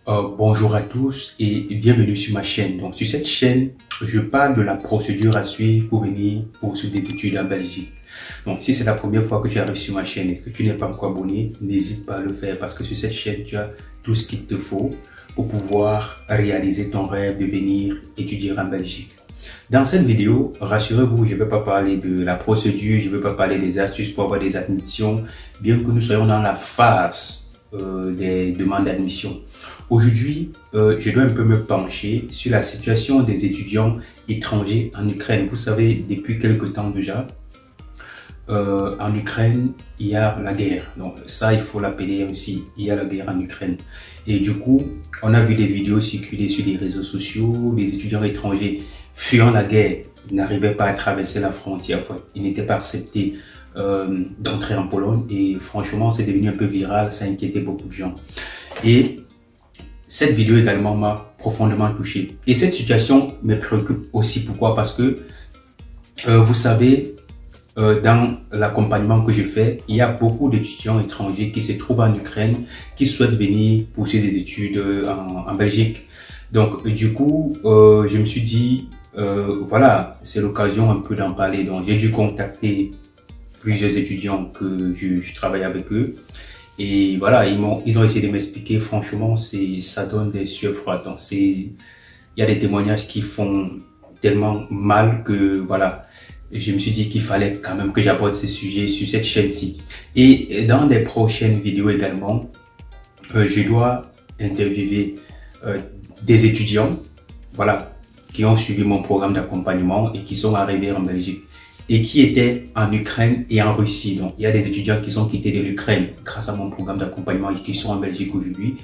Bonjour à tous et bienvenue sur ma chaîne. Donc sur cette chaîne, je parle de la procédure à suivre pour venir poursuivre des études en Belgique. Donc si c'est la première fois que tu arrives sur ma chaîne et que tu n'es pas encore abonné, n'hésite pas à le faire parce que sur cette chaîne, tu as tout ce qu'il te faut pour pouvoir réaliser ton rêve de venir étudier en Belgique. Dans cette vidéo, rassurez-vous, je ne vais pas parler de la procédure, je ne vais pas parler des astuces pour avoir des admissions, bien que nous soyons dans la phase des demandes d'admission. Aujourd'hui, je dois un peu me pencher sur la situation des étudiants étrangers en Ukraine. Vous savez, depuis quelque temps déjà, en Ukraine, il y a la guerre. Donc ça, il faut l'appeler aussi. Il y a la guerre en Ukraine. Et du coup, on a vu des vidéos circuler sur les réseaux sociaux, des étudiants étrangers fuyant la guerre n'arrivaient pas à traverser la frontière. Enfin, ils n'étaient pas acceptés d'entrer en Pologne. Et franchement, c'est devenu un peu viral. Ça inquiétait beaucoup de gens. Et cette vidéo également m'a profondément touché. Et cette situation me préoccupe aussi. Pourquoi? Parce que, vous savez, dans l'accompagnement que je fais, il y a beaucoup d'étudiants étrangers qui se trouvent en Ukraine, qui souhaitent venir poursuivre des études en Belgique. Donc, du coup, je me suis dit, voilà, c'est l'occasion un peu d'en parler. Donc, j'ai dû contacter plusieurs étudiants que je travaille avec eux. Et voilà, ils ont essayé de m'expliquer. Franchement, ça donne des sueurs froides. Donc, il y a des témoignages qui font tellement mal que, voilà, je me suis dit qu'il fallait quand même que j'aborde ce sujet sur cette chaîne-ci. Et dans les prochaines vidéos également, je dois interviewer des étudiants, voilà, qui ont suivi mon programme d'accompagnement et qui sont arrivés en Belgique et qui étaient en Ukraine et en Russie. Donc, il y a des étudiants qui sont quittés de l'Ukraine grâce à mon programme d'accompagnement et qui sont en Belgique aujourd'hui.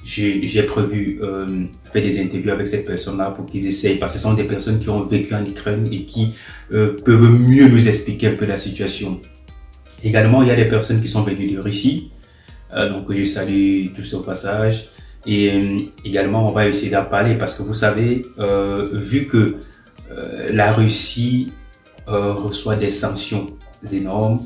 J'ai prévu faire des interviews avec ces personnes-là pour qu'ils essayent, parce que ce sont des personnes qui ont vécu en Ukraine et qui peuvent mieux nous expliquer un peu la situation. Également, il y a des personnes qui sont venues de Russie, donc je salue tous au passage. Et également, on va essayer d'en parler parce que vous savez, vu que la Russie reçoit des sanctions énormes,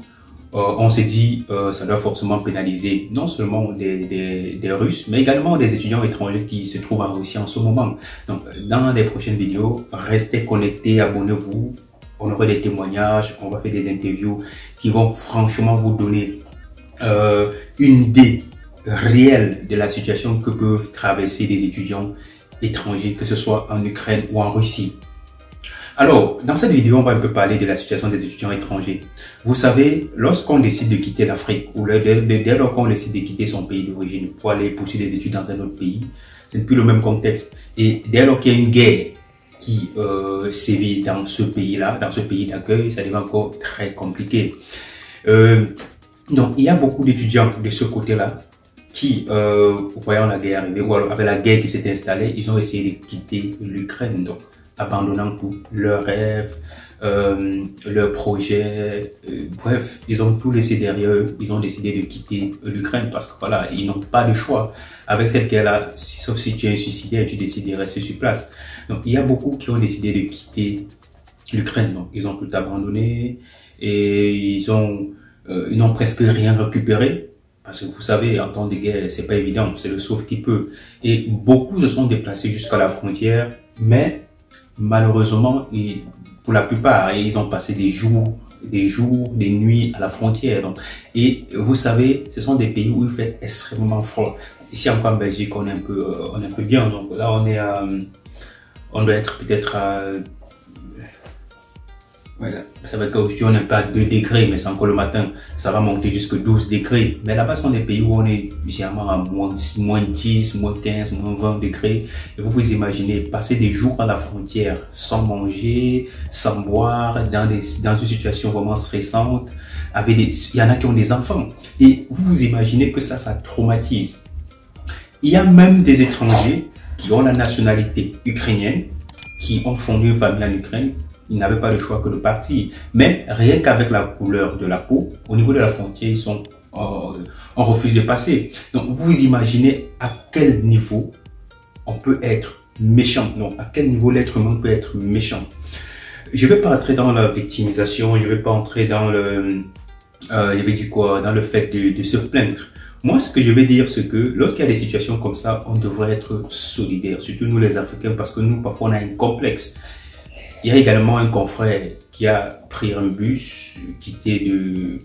on s'est dit ça doit forcément pénaliser non seulement des Russes, mais également des étudiants étrangers qui se trouvent en Russie en ce moment. Donc, dans les prochaines vidéos, restez connectés, abonnez-vous, on aura des témoignages, on va faire des interviews qui vont franchement vous donner une idée réelle de la situation que peuvent traverser des étudiants étrangers, que ce soit en Ukraine ou en Russie. Alors, dans cette vidéo, on va un peu parler de la situation des étudiants étrangers. Vous savez, lorsqu'on décide de quitter l'Afrique, ou dès lors qu'on décide de quitter son pays d'origine pour aller poursuivre des études dans un autre pays, c'est plus le même contexte. Et dès lors qu'il y a une guerre qui sévit dans ce pays-là, dans ce pays d'accueil, ça devient encore très compliqué. Donc, il y a beaucoup d'étudiants de ce côté-là qui, voyant la guerre arriver, ou alors avec la guerre qui s'est installée, ils ont essayé de quitter l'Ukraine. Donc, abandonnant tout, leurs rêves, leurs projets, bref, ils ont tout laissé derrière eux, ils ont décidé de quitter l'Ukraine parce que voilà, ils n'ont pas de choix. Avec cette guerre-là, sauf si tu es un suicidaire, tu décides de rester sur place. Donc il y a beaucoup qui ont décidé de quitter l'Ukraine, donc ils ont tout abandonné et ils n'ont presque rien récupéré. Parce que vous savez, en temps de guerre, c'est pas évident, c'est le sauve qui peut. Et beaucoup se sont déplacés jusqu'à la frontière, mais malheureusement, pour la plupart, ils ont passé des jours, des nuits à la frontière. Donc, et vous savez, ce sont des pays où il fait extrêmement froid. Ici encore en Belgique, on est un peu bien. Donc là, on doit être peut-être à, voilà, ça va être qu'aujourd'hui on n'est pas à 2 degrés, mais c'est encore le matin, ça va monter jusqu'à 12 degrés. Mais là-bas, ce sont des pays où on est généralement à moins 10, moins 15, moins 20 degrés. Et vous vous imaginez passer des jours à la frontière sans manger, sans boire, dans une situation vraiment stressante. Il y en a qui ont des enfants. Et vous vous imaginez que ça traumatise. Il y a même des étrangers qui ont la nationalité ukrainienne, qui ont fondé une famille en Ukraine. Ils n'avaient pas le choix que de partir. Mais rien qu'avec la couleur de la peau, au niveau de la frontière, on refuse de passer. Donc, vous imaginez à quel niveau on peut être méchant. Donc, à quel niveau l'être humain peut être méchant. Je ne vais pas entrer dans la victimisation, je ne vais pas entrer dans le, dans le fait de se plaindre. Moi, ce que je vais dire, c'est que lorsqu'il y a des situations comme ça, on devrait être solidaires, surtout nous les Africains, parce que nous, parfois, on a un complexe. Il y a également un confrère qui a pris un bus,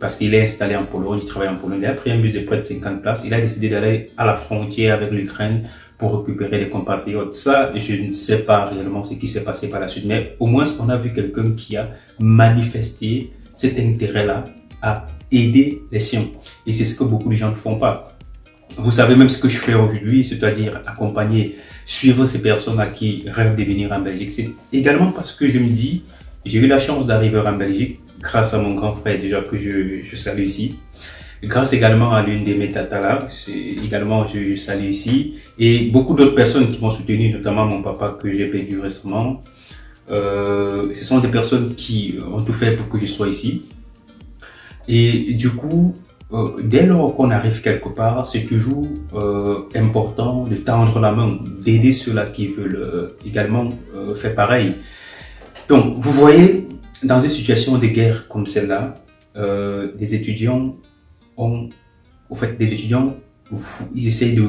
parce qu'il est installé en Pologne, il travaille en Pologne, il a pris un bus de près de 50 places, il a décidé d'aller à la frontière avec l'Ukraine pour récupérer des compatriotes. Ça, je ne sais pas réellement ce qui s'est passé par la suite, mais au moins, on a vu quelqu'un qui a manifesté cet intérêt-là à aider les siens. Et c'est ce que beaucoup de gens ne font pas. Vous savez même ce que je fais aujourd'hui, c'est-à-dire accompagner, suivre ces personnes qui rêvent de venir en Belgique. C'est également parce que je me dis, j'ai eu la chance d'arriver en Belgique grâce à mon grand frère déjà que je salue ici. Grâce également à l'une de mes tatas également je salue ici. Et beaucoup d'autres personnes qui m'ont soutenu, notamment mon papa que j'ai perdu récemment. Ce sont des personnes qui ont tout fait pour que je sois ici. Et du coup, dès lors qu'on arrive quelque part, c'est toujours important de tendre la main, d'aider ceux-là qui veulent également faire pareil. Donc, vous voyez, dans une situation de guerre comme celle-là, des étudiants ils essayent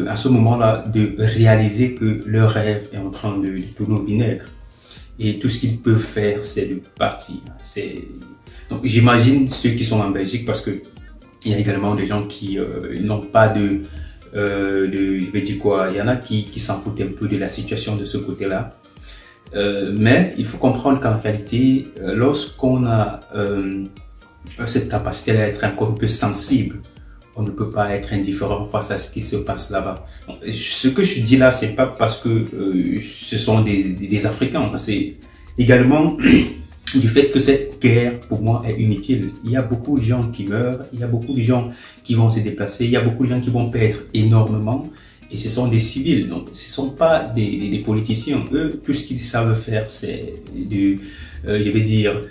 à ce moment-là, de réaliser que leur rêve est en train de tourner au vinaigre. Et tout ce qu'ils peuvent faire, c'est de partir. Donc, j'imagine ceux qui sont en Belgique, parce que il y a également des gens qui n'ont pas je vais dire quoi, il y en a qui s'en foutent un peu de la situation de ce côté-là. Mais il faut comprendre qu'en réalité, lorsqu'on a cette capacité à être encore un peu sensible, on ne peut pas être indifférent face à ce qui se passe là-bas. Ce que je dis là, c'est pas parce que ce sont des Africains, c'est également du fait que cette guerre, pour moi, est inutile. Il y a beaucoup de gens qui meurent, il y a beaucoup de gens qui vont se déplacer, il y a beaucoup de gens qui vont perdre énormément, et ce sont des civils, donc ce ne sont pas des politiciens. Eux, tout ce qu'ils savent faire, c'est je vais dire,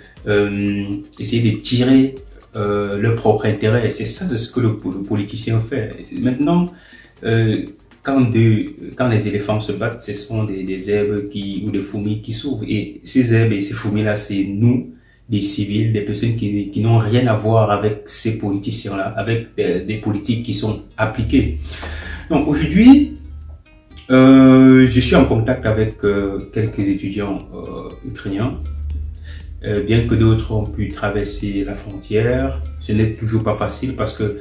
essayer de tirer leur propre intérêt. C'est ça, c'est ce que le politicien fait. Maintenant, quand les éléphants se battent, ce sont des herbes ou des fourmis qui s'ouvrent. Et ces herbes et ces fourmis-là, c'est nous, des civils, des personnes qui n'ont rien à voir avec ces politiciens-là, avec des politiques qui sont appliquées. Donc aujourd'hui, je suis en contact avec quelques étudiants ukrainiens. Bien que d'autres ont pu traverser la frontière, ce n'est toujours pas facile parce que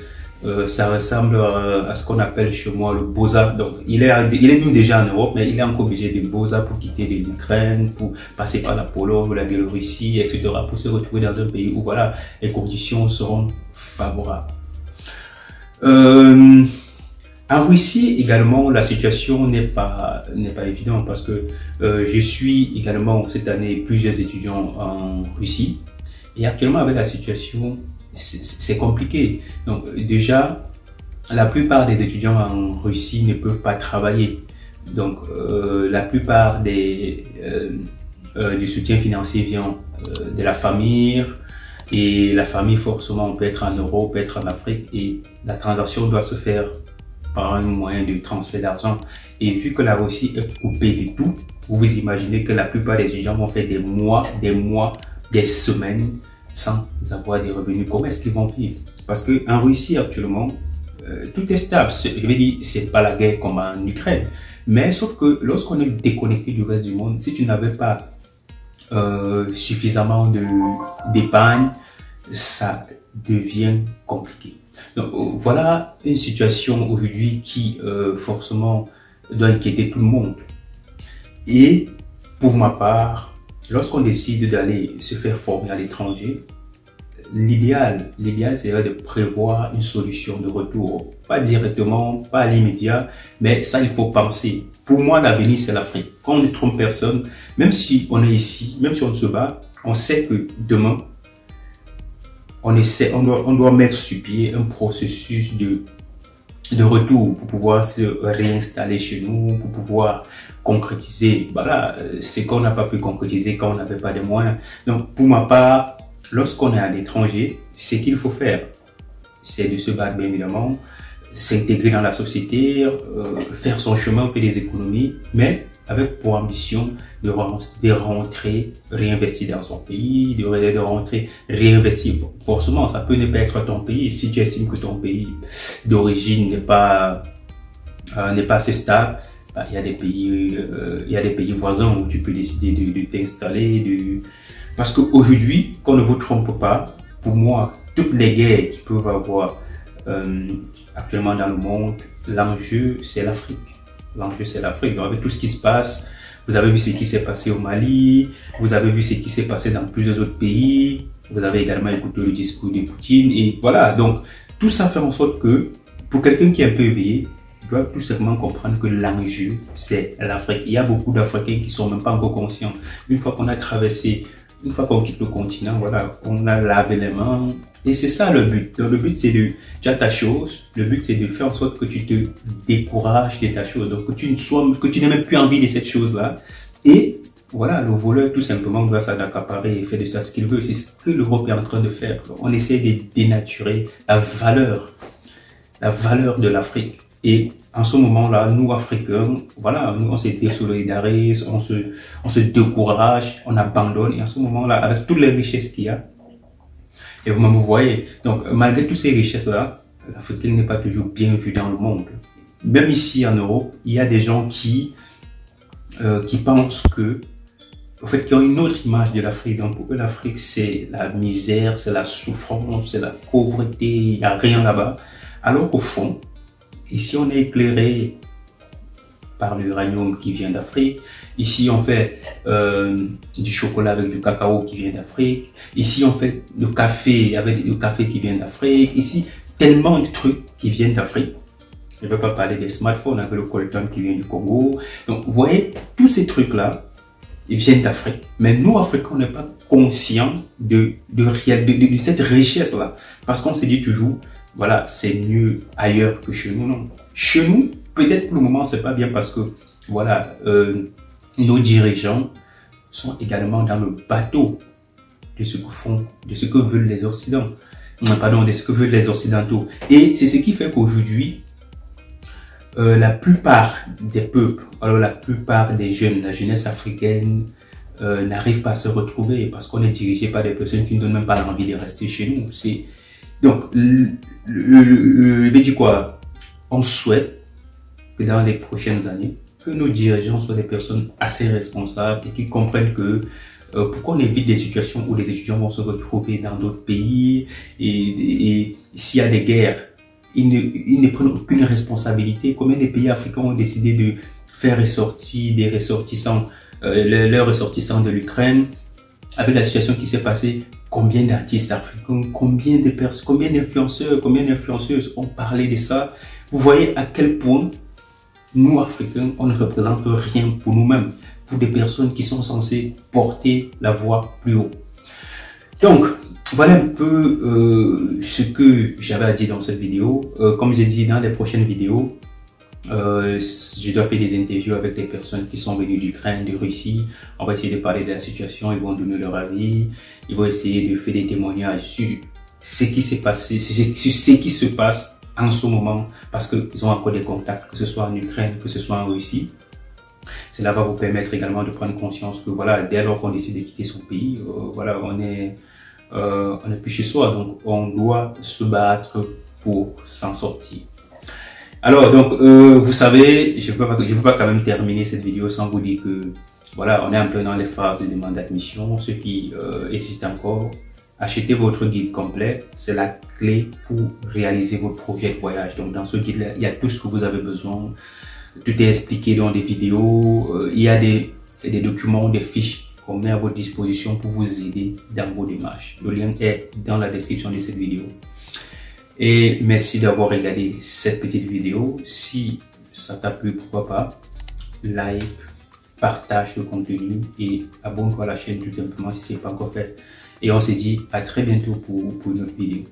ça ressemble à ce qu'on appelle chez moi le Boza. Donc, il est nous déjà en Europe, mais il est encore obligé de Boza pour quitter l'Ukraine, pour passer par la Pologne, la Biélorussie, etc., pour se retrouver dans un pays où voilà, les conditions seront favorables. En Russie également, la situation n'est pas évidente parce que je suis également cette année plusieurs étudiants en Russie et actuellement avec la situation, c'est compliqué. Donc déjà, la plupart des étudiants en Russie ne peuvent pas travailler. Donc la plupart du soutien financier vient de la famille. Et la famille, forcément, peut être en Europe, peut être en Afrique et la transaction doit se faire par un moyen de transfert d'argent. Et vu que la Russie est coupée de tout, vous imaginez que la plupart des étudiants vont faire des mois, des semaines sans avoir des revenus. Comment est-ce qu'ils vont vivre? Parce qu'en Russie actuellement, tout est stable. Je veux dire, c'est pas la guerre comme en Ukraine. Mais sauf que lorsqu'on est déconnecté du reste du monde, si tu n'avais pas suffisamment d'épargne, ça devient compliqué. Donc voilà une situation aujourd'hui qui forcément doit inquiéter tout le monde. Et pour ma part, lorsqu'on décide d'aller se faire former à l'étranger, l'idéal serait de prévoir une solution de retour. Pas directement, pas à l'immédiat, mais ça il faut penser. Pour moi, l'avenir c'est l'Afrique. Quand on ne trompe personne, même si on est ici, même si on se bat, on sait que demain, on doit mettre sur pied un processus de retour pour pouvoir se réinstaller chez nous, pour pouvoir concrétiser voilà, ce qu'on n'a pas pu concrétiser quand on n'avait pas de moyens. Donc pour ma part, lorsqu'on est à l'étranger, ce qu'il faut faire, c'est de se battre bien évidemment, s'intégrer dans la société, faire son chemin, faire des économies, mais avec pour ambition de rentrer, réinvestir dans son pays, de rentrer, réinvestir. Forcément, ça peut ne pas être ton pays. Si tu estimes que ton pays d'origine n'est pas assez stable, bah, il y a des pays voisins où tu peux décider de t'installer. Parce qu'aujourd'hui, qu'on ne vous trompe pas, pour moi, toutes les guerres qui peuvent avoir actuellement dans le monde, l'enjeu c'est l'Afrique. L'enjeu c'est l'Afrique. Donc avec tout ce qui se passe, vous avez vu ce qui s'est passé au Mali, vous avez vu ce qui s'est passé dans plusieurs autres pays, vous avez également écouté le discours de Poutine, et voilà. Donc tout ça fait en sorte que pour quelqu'un qui est un peu éveillé, il doit tout simplement comprendre que l'enjeu c'est l'Afrique. Il y a beaucoup d'Africains qui sont même pas encore conscients. Une fois qu'on a traversé, une fois qu'on quitte le continent, voilà, on a lavé les mains. Et c'est ça le but. Donc le but c'est de, tu as ta chose, le but c'est de faire en sorte que tu te décourages de ta chose, donc que tu n'aies même plus envie de cette chose-là. Et voilà, le voleur tout simplement doit s'accaparer et faire de ça ce qu'il veut. C'est ce que l'Europe est en train de faire. Donc, on essaie de dénaturer la valeur de l'Afrique. Et en ce moment-là, nous Africains, voilà, nous on se désolidarise, on se décourage, on abandonne. Et en ce moment-là, avec toutes les richesses qu'il y a, et vous-même vous voyez, donc malgré toutes ces richesses-là, l'Africain n'est pas toujours bien vu dans le monde. Même ici en Europe, il y a des gens qui pensent que, en fait, qui ont une autre image de l'Afrique. Donc pour eux, l'Afrique c'est la misère, c'est la souffrance, c'est la pauvreté, il n'y a rien là-bas. Alors qu'au fond, ici on est éclairé par l'uranium qui vient d'Afrique. Ici, on fait du chocolat avec du cacao qui vient d'Afrique. Ici, on fait du café avec du café qui vient d'Afrique. Ici, tellement de trucs qui viennent d'Afrique. Je ne vais pas parler des smartphones avec le coltan qui vient du Congo. Donc, vous voyez, tous ces trucs-là, ils viennent d'Afrique. Mais nous, Africains, on n'est pas conscients de cette richesse-là. Parce qu'on se dit toujours, voilà, c'est mieux ailleurs que chez nous. Non. Chez nous, peut-être pour le moment, c'est pas bien parce que, voilà, nos dirigeants sont également dans le bateau de ce que veulent les Occidentaux. Pardon, de ce que veulent les Occidentaux. Et c'est ce qui fait qu'aujourd'hui, la plupart des peuples, alors la plupart des jeunes, la jeunesse africaine, n'arrivent pas à se retrouver parce qu'on est dirigé par des personnes qui ne donnent même pas l'envie de rester chez nous. Donc, je vais dire quoi? On souhaite que dans les prochaines années, que nos dirigeants soient des personnes assez responsables et qui comprennent que pourquoi on évite des situations où les étudiants vont se retrouver dans d'autres pays et s'il y a des guerres, ils ne prennent aucune responsabilité. Combien de pays africains ont décidé de faire ressortir des ressortissants, leurs ressortissants de l'Ukraine, avec la situation qui s'est passée? Combien d'artistes africains, combien de personnes, combien d'influenceurs, combien d'influenceuses ont parlé de ça? Vous voyez à quel point nous, Africains, on ne représente rien pour nous-mêmes, pour des personnes qui sont censées porter la voix plus haut. Donc, voilà un peu ce que j'avais à dire dans cette vidéo. Comme j'ai dit dans les prochaines vidéos, je dois faire des interviews avec des personnes qui sont venues d'Ukraine, de Russie. On va essayer de parler de la situation, ils vont donner leur avis, ils vont essayer de faire des témoignages sur ce qui s'est passé, sur ce qui se passe en ce moment, parce qu'ils ont encore des contacts, que ce soit en Ukraine, que ce soit en Russie. Cela va vous permettre également de prendre conscience que voilà, dès lors qu'on décide de quitter son pays, voilà, on est plus chez soi, donc on doit se battre pour s'en sortir. Alors, donc, vous savez, je ne veux pas quand même terminer cette vidéo sans vous dire que, voilà, on est un peu dans les phases de demande d'admission. Ceux qui hésitent encore, achetez votre guide complet. C'est la clé pour réaliser votre projet de voyage. Donc, dans ce guide-là, il y a tout ce que vous avez besoin. Tout est expliqué dans des vidéos. Il y a des documents, des fiches qu'on met à votre disposition pour vous aider dans vos démarches. Le lien est dans la description de cette vidéo. Et merci d'avoir regardé cette petite vidéo. Si ça t'a plu, pourquoi pas, like, partage le contenu et abonne-toi à la chaîne tout simplement si ce n'est pas encore fait. Et on se dit à très bientôt pour une autre vidéo.